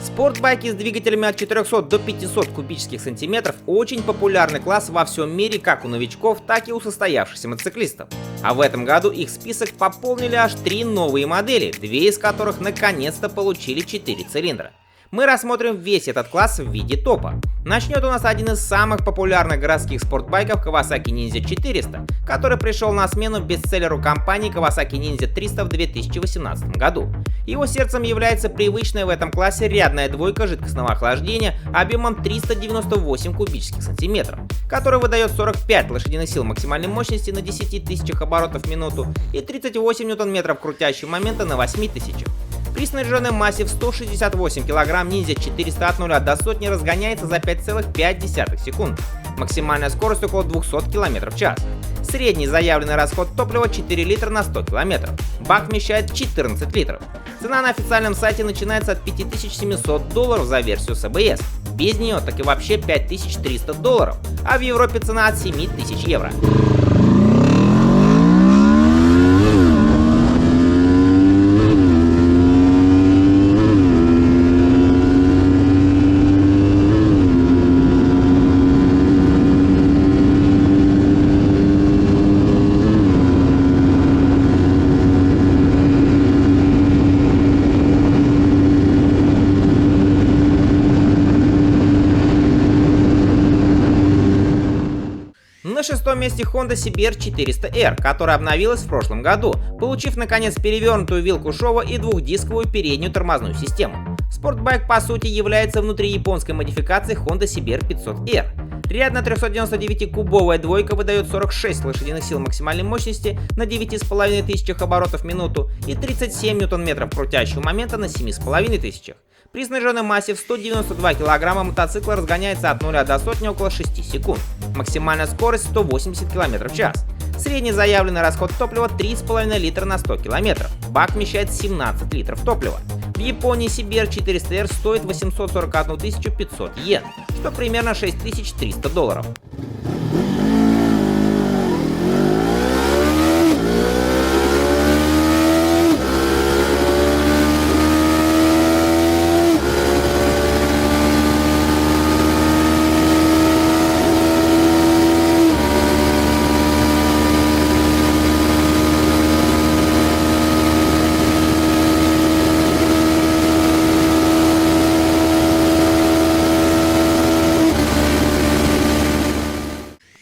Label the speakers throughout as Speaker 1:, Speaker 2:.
Speaker 1: Спортбайки с двигателями от 400 до 500 кубических сантиметров очень популярный класс во всем мире как у новичков, так и у состоявшихся мотоциклистов. А в этом году их список пополнили аж 3 новые модели, 2 из которых наконец-то получили 4 цилиндра. Мы рассмотрим весь этот класс в виде топа. Начнет у нас один из самых популярных городских спортбайков Kawasaki Ninja 400, который пришел на смену бестселлеру компании Kawasaki Ninja 300 в 2018 году. Его сердцем является привычная в этом классе рядная двойка жидкостного охлаждения объемом 398 кубических сантиметров, который выдает 45 лошадиных сил максимальной мощности на 10 тысячах оборотов в минуту и 38 ньютон-метров крутящего момента на 8 тысячах. При снаряженной массе в 168 кг Ninja 400 от 0 до сотни разгоняется за 5,5 секунд. Максимальная скорость около 200 км в час. Средний заявленный расход топлива 4 литра на 100 км. Бак вмещает 14 литров. Цена на официальном сайте начинается от $5700 за версию с ABS. Без нее так и вообще $5300, а в Европе цена от 7000 евро. На шестом месте Honda CBR 400R, которая обновилась в прошлом году, получив наконец перевернутую вилку шова и двухдисковую переднюю тормозную систему. Спортбайк по сути является внутрияпонской модификацией Honda CBR 500R. Рядная 399-кубовая двойка выдает 46 лошадиных сил максимальной мощности на 9,5 тысячах оборотов в минуту и 37 ньютон-метров крутящего момента на 7,5 тысячах. При снаряженной массе в 192 кг мотоцикл разгоняется от 0 до сотни около 6 секунд. Максимальная скорость 180 км в час. Средний заявленный расход топлива 3,5 литра на 100 км. Бак вмещает 17 литров топлива. В Японии CBR 400R стоит 841 500 йен, что примерно $6300.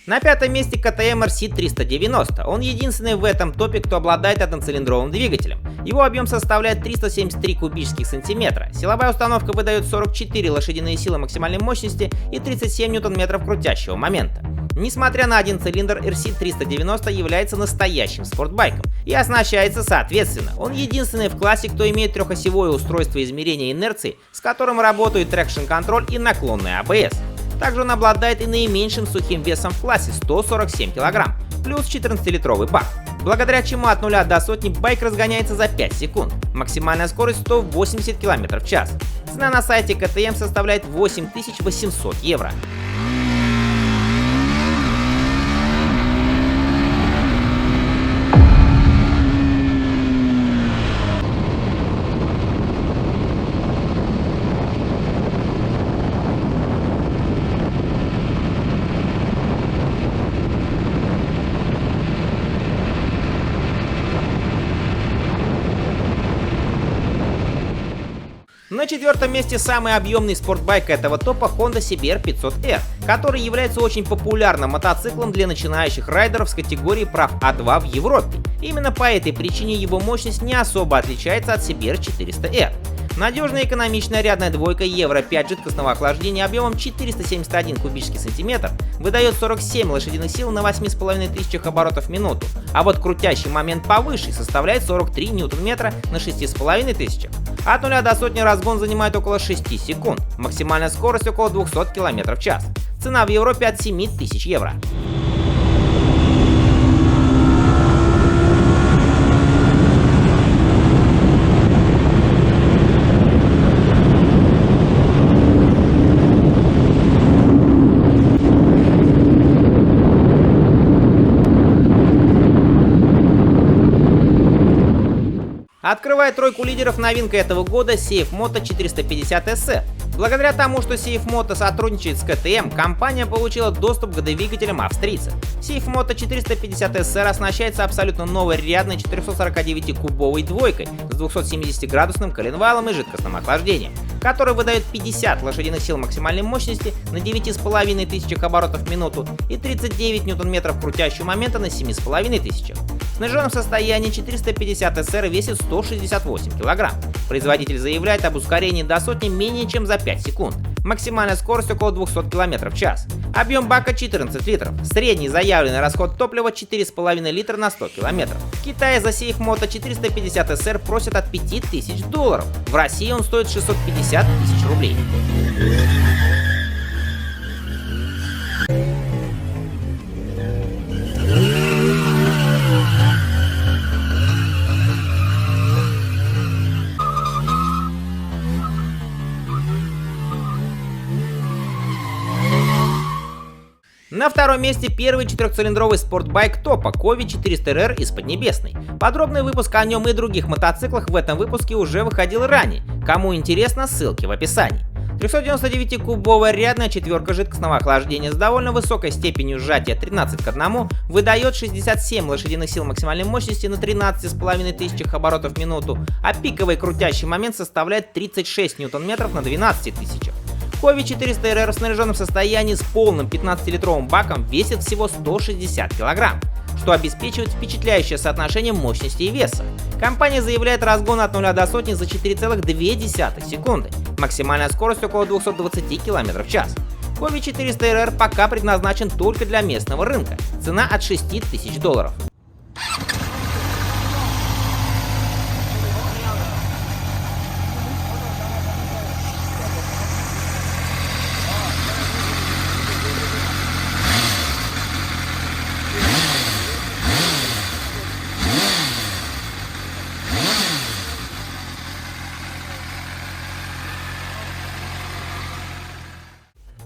Speaker 1: На пятом месте KTM RC390. Он единственный в этом топе, кто обладает одноцилиндровым двигателем. Его объем составляет 373 кубических сантиметра. Силовая установка выдает 44 лошадиные силы максимальной мощности и 37 ньютон-метров крутящего момента. Несмотря на один цилиндр, RC390 является настоящим спортбайком и оснащается соответственно. Он единственный в классе, кто имеет трехосевое устройство измерения инерции, с которым работают трекшн-контроль и наклонный ABS. Также он обладает и наименьшим сухим весом в классе 147 кг, плюс 14-литровый бак, благодаря чему от 0 до сотни байк разгоняется за 5 секунд. Максимальная скорость 180 км в час. Цена на сайте KTM составляет 8800 евро. На четвертом месте самый объемный спортбайк этого топа Honda CBR 500R, который является очень популярным мотоциклом для начинающих райдеров с категории прав А2 в Европе. Именно по этой причине его мощность не особо отличается от CBR 400R. Надежная экономичная рядная двойка Евро 5 жидкостного охлаждения объемом 471 кубический сантиметр выдает 47 лошадиных сил на 8,5 тысячах оборотов в минуту, а вот крутящий момент повыше составляет 43 ньютон-метра на 6,5 тысячах. От 0 до сотни разгон занимает около 6 секунд, максимальная скорость около 200 км в час. Цена в Европе от 7000 евро. Открывает тройку лидеров новинка этого года Safe Moto 450SR. Благодаря тому, что Safe Moto сотрудничает с КТМ, компания получила доступ к двигателям австрийцев. Safe Moto 450SR оснащается абсолютно новой рядной 449-кубовой двойкой с 270-градусным коленвалом и жидкостным охлаждением, который выдает 50 лошадиных сил максимальной мощности на 9500 оборотов в минуту и 39 ньютон-метров крутящего момента на 7500. В сниженном состоянии 450SR весит 168 кг. Производитель заявляет об ускорении до сотни менее чем за 5 секунд. Максимальная скорость около 200 км в час. Объем бака 14 литров. Средний заявленный расход топлива 4,5 литра на 100 км. В Китае за Safe Moto 450SR просят от $5000. В России он стоит 650 тысяч рублей. На втором месте первый четырехцилиндровый спортбайк топа Кови 400RR из Поднебесной. Подробный выпуск о нем и других мотоциклах в этом выпуске уже выходил ранее. Кому интересно, ссылки в описании. 399-кубовая рядная четверка жидкостного охлаждения с довольно высокой степенью сжатия 13:1 выдает 67 лошадиных сил максимальной мощности на 13,5 оборотов в минуту, а пиковый крутящий момент составляет 36 ньютон-метров на 12 тысячах. Кови 400RR в снаряженном состоянии с полным 15-литровым баком весит всего 160 кг, что обеспечивает впечатляющее соотношение мощности и веса. Компания заявляет разгон от 0 до сотни за 4,2 секунды, максимальная скорость около 220 км в час. Кови 400RR пока предназначен только для местного рынка, цена от $6000.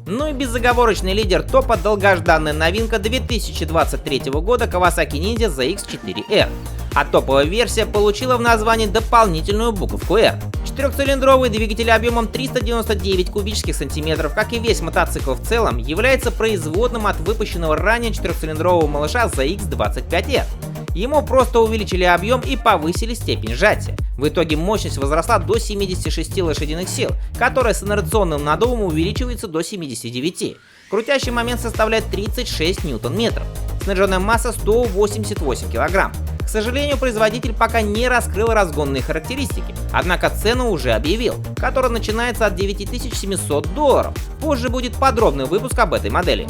Speaker 1: Ну и безоговорочный лидер топа — долгожданная новинка 2023 года Kawasaki Ninja ZX4R. А топовая версия получила в названии дополнительную буковку R. Четырехцилиндровый двигатель объемом 399 кубических сантиметров, как и весь мотоцикл в целом, является производным от выпущенного ранее четырехцилиндрового малыша ZX25R. Ему просто увеличили объем и повысили степень сжатия. В итоге мощность возросла до 76 лошадиных сил, которая с инерционным наддувом увеличивается до 79. Крутящий момент составляет 36 ньютон-метров. Снаряженная масса 188 кг. К сожалению, производитель пока не раскрыл разгонные характеристики, однако цену уже объявил, которая начинается от $9700. Позже будет подробный выпуск об этой модели.